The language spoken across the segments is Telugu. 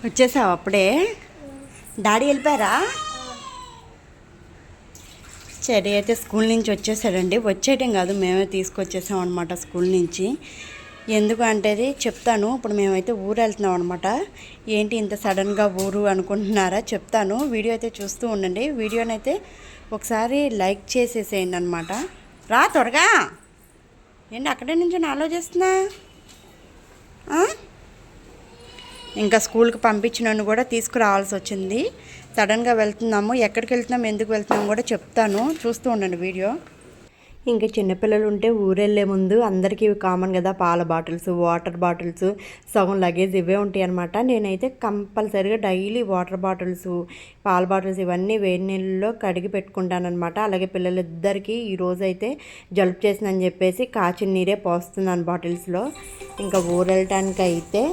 వచ్చేసావు అప్పుడే? డాడీ వెళ్ళిపోయారా? సరే అయితే స్కూల్ నుంచి వచ్చేసాడండి. వచ్చేయటం కాదు, మేమే తీసుకొచ్చేసాం అనమాట స్కూల్ నుంచి. ఎందుకు అంటే చెప్తాను. ఇప్పుడు మేమైతే ఊరు వెళ్తున్నాం అనమాట. ఏంటి ఇంత సడన్గా ఊరు అనుకుంటున్నారా? చెప్తాను. వీడియో అయితే చూస్తూ ఉండండి. వీడియోనైతే ఒకసారి లైక్ చేసేసేయండి అనమాట. రా త్వరగా. ఏంటి అక్కడే నుంచి ఆలోచిస్తున్నా? ఇంకా స్కూల్కి పంపించినన్ను కూడా తీసుకురావాల్సి వచ్చింది. సడన్గా వెళ్తున్నాము. ఎక్కడికి వెళ్తున్నాము, ఎందుకు వెళ్తున్నాము కూడా చెప్తాను. చూస్తూ ఉండండి వీడియో. ఇంకా చిన్నపిల్లలు ఉంటే ఊరెళ్ళే ముందు అందరికీ కామన్ కదా, పాల బాటిల్స్, వాటర్ బాటిల్స్, సగం లగేజ్ ఇవే ఉంటాయి అనమాట. నేనైతే కంపల్సరీగా డైలీ వాటర్ బాటిల్స్, పాల బాటిల్స్ ఇవన్నీ వేడి నీళ్ళలో కడిగి పెట్టుకుంటానమాట. అలాగే పిల్లలిద్దరికీ ఈరోజైతే జలుబు చేసిందని చెప్పేసి కాచిన నీరే పోస్తున్నాను బాటిల్స్లో. ఇంకా ఊరు వెళ్ళటానికి అయితే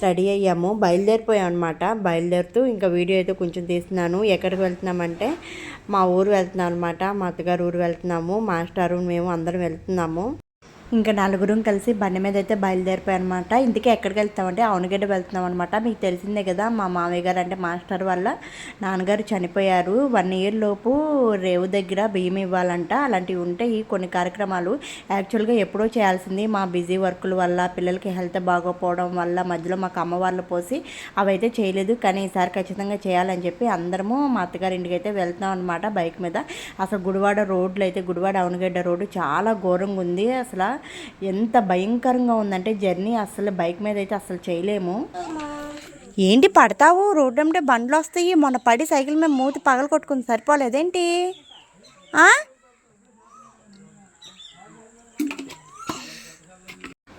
రెడీ అయ్యాము, బయలుదేరిపోయాం అనమాట. బయలుదేరుతూ ఇంకా వీడియో అయితే కొంచెం తీస్తున్నాను. ఎక్కడికి వెళ్తున్నామంటే మా ఊరు వెళ్తున్నాం అనమాట. మా అత్తగారు ఊరు వెళ్తున్నాము. మాస్టారు మేము అందరం వెళ్తున్నాము. ఇంకా నలుగురం కలిసి బండి మీద అయితే బయలుదేరిపోయాం అనమాట. ఇంటికి ఎక్కడికి వెళ్తామంటే అవనగడ్డ వెళ్తున్నాం అనమాట. మీకు తెలిసిందే కదా, మా మామయ్య గారు అంటే మాస్టర్ వల్ల నాన్నగారు చనిపోయారు. 1 ఇయర్ లోపు రేవు దగ్గర బియ్యం ఇవ్వాలంట. అలాంటివి ఉంటాయి కొన్ని కార్యక్రమాలు. యాక్చువల్గా ఎప్పుడో చేయాల్సింది, మా బిజీ వర్కుల వల్ల, పిల్లలకి హెల్త్ బాగోపోవడం వల్ల మధ్యలో మాకు అమ్మ వాళ్ళు పోసి అవైతే చేయలేదు. కానీ ఈసారి ఖచ్చితంగా చేయాలని చెప్పి అందరము మా అత్తగారి ఇంటికి అయితే వెళ్తున్నాం అనమాట బైక్ మీద. అసలు గుడివాడ రోడ్లు అయితే, గుడివాడ అవనగడ్డ రోడ్డు చాలా ఘోరంగా ఉంది. అసలు ఎంత భయంకరంగా ఉందంటే జర్నీ, అసలు బైక్ మీద అయితే అసలు చేయలేము. ఏంటి పడతావు? రోడ్డు అంటే బండ్లు వస్తాయి. మొన్న పడి సైకిల్ మీద మూతి పగల కొట్టుకుంది, సరిపోలేదేంటి?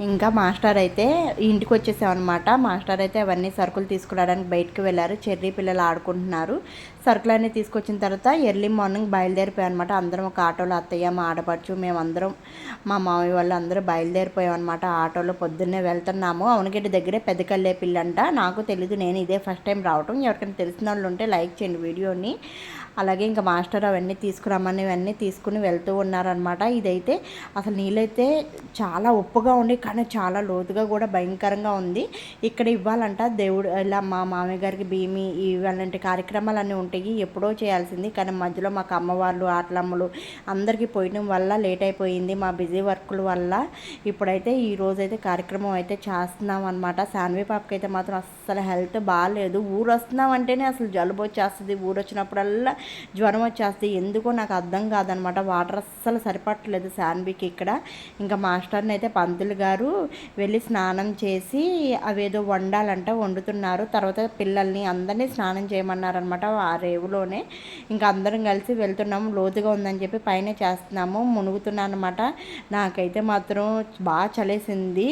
ఇంకా మాస్టర్ అయితే ఇంటికి వచ్చేసామన్నమాట. మాస్టర్ అయితే అవన్నీ సరుకులు తీసుకురావడానికి బయటకు వెళ్ళారు. చెర్రీ పిల్లలు ఆడుకుంటున్నారు. సరుకులన్నీ తీసుకొచ్చిన తర్వాత ఎర్లీ మార్నింగ్ బయలుదేరిపోయాం అనమాట. అందరం ఒక ఆటోలో, అత్తయ్య, మా ఆడపడుచు, మేమందరం, మా మామయ్య వాళ్ళు అందరూ బయలుదేరిపోయాం అనమాట. ఆటోలో పొద్దున్నే వెళ్తున్నాము. అవనగడ్డ దగ్గరే పెద్దకల్లే పిల్లంట. నాకు తెలీదు, నేను ఇదే ఫస్ట్ టైం రావటం. ఎవరికైనా తెలిసిన వాళ్ళు ఉంటే లైక్ చేయండి వీడియోని. అలాగే ఇంకా మాస్టర్ అవన్నీ తీసుకురమ్మని ఇవన్నీ తీసుకుని వెళ్తూ ఉన్నారనమాట. ఇదైతే అసలు నీళ్ళైతే చాలా ఉప్పుగా ఉండి కానీ చాలా లోతుగా కూడా భయంకరంగా ఉంది. ఇక్కడ ఇవ్వాలంట దేవుడు, ఇలా మా మామయ్య గారికి భీమి ఇవ్వాలంటే కార్యక్రమాలన్నీ ఉంటాయి. ఎప్పుడో చేయాల్సింది కానీ మధ్యలో మాకు అమ్మవాళ్ళు, ఆటలమ్మలు అందరికీ పోయడం వల్ల లేట్ అయిపోయింది మా బిజీ వర్కుల వల్ల. ఇప్పుడైతే ఈరోజైతే కార్యక్రమం అయితే చేస్తున్నాం అనమాట. శాన్వి పాపకి అయితే మాత్రం అస్సలు హెల్త్ బాగాలేదు. ఊరు వస్తున్నాం అంటేనే అసలు జలుబు వచ్చేస్తుంది, ఊరు వచ్చినప్పుడల్లా జ్వరం వచ్చేస్తుంది. ఎందుకో నాకు అర్థం కాదనమాట. వాటర్ అస్సలు సరిపట్టలేదు శాన్వికి ఇక్కడ. ఇంకా మాస్టర్ని అయితే పంతులు గారు వెళ్ళి స్నానం చేసి అవేదో వండాలంట, వండుతున్నారు. తర్వాత పిల్లల్ని అందరినీ స్నానం చేయమన్నారనమాట ఆ రేవులోనే. ఇంకా అందరం కలిసి వెళ్తున్నాము. లోతుగా ఉందని చెప్పి పైన చేస్తున్నాము, మునుగుతున్నాను అనమాట. నాకైతే మాత్రం బాగా చలేసింది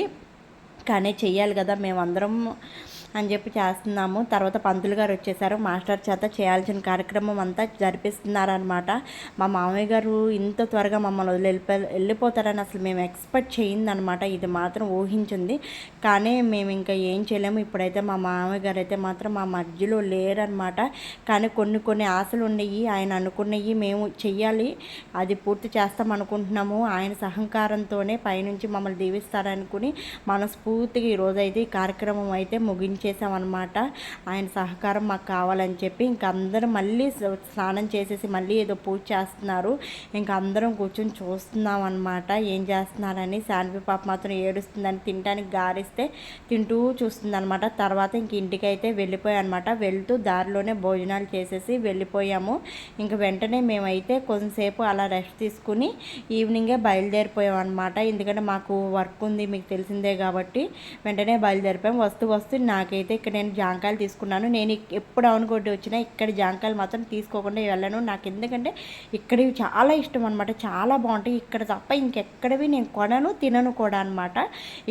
కానీ చెయ్యాలి కదా మేమందరం అని చెప్పి చేస్తున్నాము. తర్వాత పంతులు గారు వచ్చేసారు. మాస్టర్ చేత చేయాల్సిన కార్యక్రమం అంతా జరిపిస్తున్నారనమాట. మా మామయ్య గారు ఇంత త్వరగా మమ్మల్ని వెళ్ళిపోతారని అసలు మేము ఎక్స్పెక్ట్ చేయిందనమాట. ఇది మాత్రం ఊహించింది కానీ మేము ఇంకా ఏం చేయలేము. ఇప్పుడైతే మా మామయ్య గారు అయితే మాత్రం మా మధ్యలో లేరనమాట. కానీ కొన్ని ఆశలు ఉన్నాయి. ఆయన అనుకున్నవి మేము చెయ్యాలి, అది పూర్తి చేస్తాం అనుకుంటున్నాము. ఆయన సహకారంతోనే పైనుంచి మమ్మల్ని దీవిస్తారనుకుని మనస్ఫూర్తిగా ఈరోజైతే ఈ కార్యక్రమం అయితే చేసామన్నమాట. ఆయన సహకారం మాకు కావాలని చెప్పి ఇంకా అందరం మళ్ళీ స్నానం చేసేసి మళ్ళీ ఏదో పూజ చేస్తున్నారు. ఇంకా అందరం కూర్చొని చూస్తున్నాం అనమాట ఏం చేస్తున్నారని. శాన్వి పాప మాత్రం ఏడుస్తుందని తినడానికి గారిస్తే తింటూ చూస్తుంది అనమాట. తర్వాత ఇంక ఇంటికి అయితే వెళ్ళిపోయాం అనమాట. వెళ్తూ దారిలోనే భోజనాలు చేసేసి వెళ్ళిపోయాము. ఇంకా వెంటనే మేమైతే కొంతసేపు అలా రెస్ట్ తీసుకుని ఈవినింగే బయలుదేరిపోయాం అనమాట. ఎందుకంటే మాకు వర్క్ ఉంది, మీకు తెలిసిందే కాబట్టి వెంటనే బయలుదేరిపోయాం. వస్తూ నాకైతే ఇక్కడ నేను జాంకాయలు తీసుకున్నాను. నేను ఎప్పుడు అవనగడ్డ వచ్చినా ఇక్కడ జాంకాయలు మాత్రం తీసుకోకుండా వెళ్ళను. నాకు ఎందుకంటే ఇక్కడివి చాలా ఇష్టం అనమాట. చాలా బాగుంటాయి. ఇక్కడ తప్ప ఇంకెక్కడవి నేను కొనను, తినను కూడా అనమాట.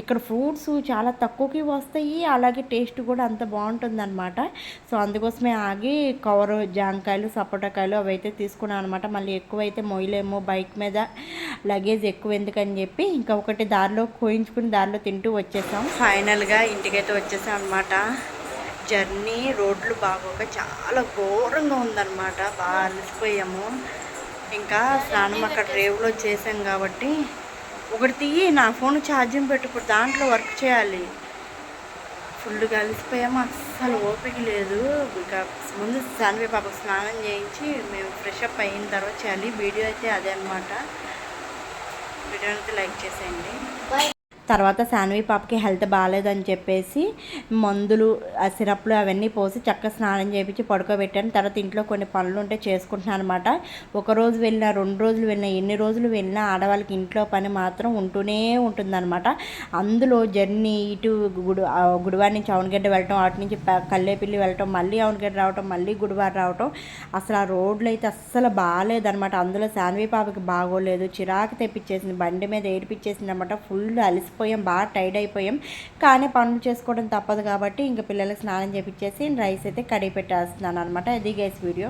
ఇక్కడ ఫ్రూట్స్ చాలా తక్కువకి వస్తాయి, అలాగే టేస్ట్ కూడా అంత బాగుంటుంది అనమాట. సో అందుకోసమే ఆగి కవరు జాంకాయలు, సపోటాకాయలు అవి అయితే తీసుకున్నాను అనమాట. మళ్ళీ ఎక్కువైతే మొయ్యలేము బైక్ మీద, లగేజ్ ఎక్కువ ఎందుకని చెప్పి ఇంకా ఒకటి దారిలో కోయించుకుని దారిలో తింటూ వచ్చేసాం. ఫైనల్గా ఇంటికైతే వచ్చేసాం అనమాట. జర్నీ రోడ్లు బాగోక చాలా ఘోరంగా ఉందన్నమాట. బాగా అలసిపోయాము. ఇంకా స్నానం అక్కడ రేవులో చేసాం కాబట్టి ఒకటి తీయి, నా ఫోన్ ఛార్జింగ్ పెట్టుకుని దాంట్లో వర్క్ చేయాలి. ఫుల్గా అలసిపోయాము, అస్సలు ఓపిక లేదు. ఇంకా ముందు సాన్వి పాపకు స్నానం చేయించి మేము ఫ్రెష్ అప్ అయిన తర్వాత చేయాలి. వీడియో అయితే అదే అనమాట. వీడియో అయితే లైక్ చేసేయండి. తర్వాత శాన్వి పాపకి హెల్త్ బాగాలేదని చెప్పేసి మందులు సిరప్లు అవన్నీ పోసి చక్కగా స్నానం చేయించి పడుకోబెట్టాను. తర్వాత ఇంట్లో కొన్ని పనులు ఉంటే చేసుకుంటున్నాను అనమాట. ఒకరోజు వెళ్ళినా 2 రోజులు వెళ్ళినా ఎన్ని రోజులు వెళ్ళినా ఆడవాళ్ళకి ఇంట్లో పని మాత్రం ఉంటూనే ఉంటుందన్నమాట. అందులో జర్నీ ఇటు గుడివాడ నుంచి అవనగడ్డ వెళ్ళటం, అటు నుంచి కల్లేపల్లి వెళ్ళటం, మళ్ళీ అవనగడ్డ రావటం, మళ్ళీ గుడివాడ రావటం, అసలు ఆ రోడ్లు అయితే అస్సలు బాగాలేదనమాట. అందులో శాన్వి పాపకి బాగోలేదు, చిరాకు తెప్పించేసింది, బండి మీద ఏడిపించేసింది అనమాట. ఫుల్ అలసిపోయాం, బాగా టైర్డ్ అయిపోయాం. కానీ పనులు చేసుకోవడం తప్పదు కాబట్టి ఇంకా పిల్లలకి స్నానం చేపించేసి రైస్ అయితే కడిగి పెట్టేస్తున్నాను అనమాట. ఇది గైస్ వీడియో.